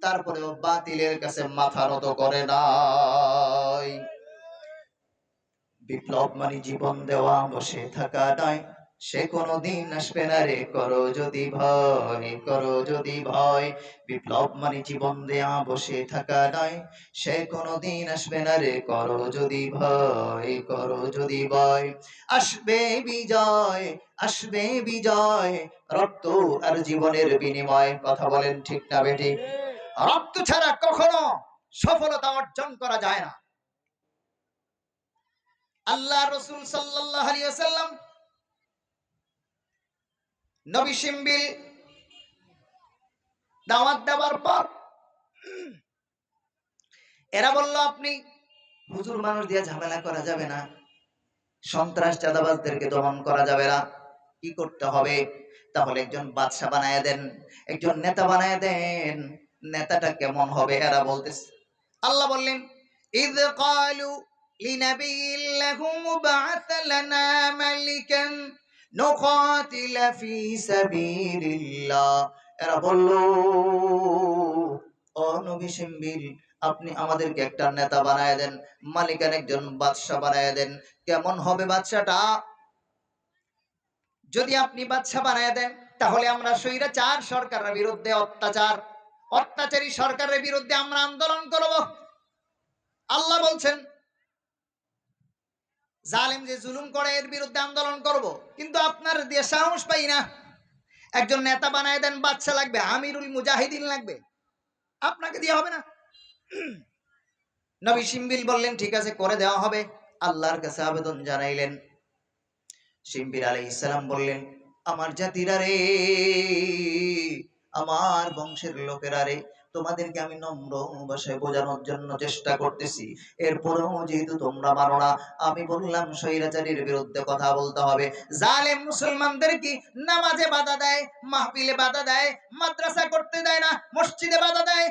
তারপরেও বাতিলের কাছে মাথা নত করে নাই। বিপ্লব মানে জীবন দেওয়া, বসে থাকা নয়, সে কোনদিন আসবে না রে, করো যদি ভয়, করো যদি ভয়। বিপ্লব মানে জীবন দেয়া, বসে থাকা নয়, সে কোনদিন আসবে না রে, করো যদি ভয়, করো যদি ভয়। আসবে বিজয়, আসবে বিজয়, রক্ত আর জীবনের বিনিময়। কথা বলেন ঠিক না বেঠিক? রক্ত ছাড়া কখনো সফলতা অর্জন করা যায় না। আল্লাহ রাসূল সাল্লাল্লাহু আলাইহি ওয়াসাল্লাম নবী শিমবিল দাওয়াত দেওয়ার পর এরা বলল, আপনি হুজুর, মানুষ দিয়ে ঝামেলা করা যাবে না, সন্ত্রাস চাঁদাবাজদেরকে দমন করা যাবে না, কি করতে হবে? তাহলে একজন বাদশা বানায় দেন, একজন নেতা বানায় দেন। নেতাটা কেমন হবে? এরা বলতেছে। আল্লাহ বললেন, ইয ক্বালু লিনাবিয়্যিন লাহু মুবআথ লানা মালিকান নুকাতিলা ফি সাবিলিল্লাহ। এরা বলল, ও নবী শিমবিল, আপনি আমাদেরকে একটা নেতা বানায় দেন, মালিকান একজন বাদশা বানায় দেন। কেমন হবে বাদশাটা? যদি আপনি বাদশা বানায় দেন, তাহলে আমরা স্বৈরাচার সরকারের বিরুদ্ধে, অত্যাচারী সরকারের বিরুদ্ধে আমরা আন্দোলন করব। আল্লাহ বলছেন, জালেম যে জুলুম করে এর বিরুদ্ধে আন্দোলন করব। কিন্তু আপনার দিয়ে সাহস পাই না। একজন নেতা বানায় দেন, বাদশা লাগবে, আমিরুল মুজাহিদিন লাগবে, আপনাকে দিয়ে হবে না। নবী শিমবিল বললেন, ঠিক আছে, করে দেওয়া হবে। আল্লাহর কাছে আবেদন জানাইলেন। শিমবিল আলাইহিস সালাম বললেন, আমার জাতিরা রে, আমার বংশের লোকেরা রে, তোমাদেরকে আমি নম্র ভাষায় বোঝানোর জন্য চেষ্টা করতেছি। এরপরেও যেহেতু তোমরা মানো না, আমি বললাম স্বৈরাচারীর বিরুদ্ধে কথা বলতে হবে। জালেম মুসলমানদের কি নামাজে বাধা দেয়, মাহফিলে বাধা দেয়, মাদ্রাসা করতে দেয় না, মসজিদে বাধা দেয়,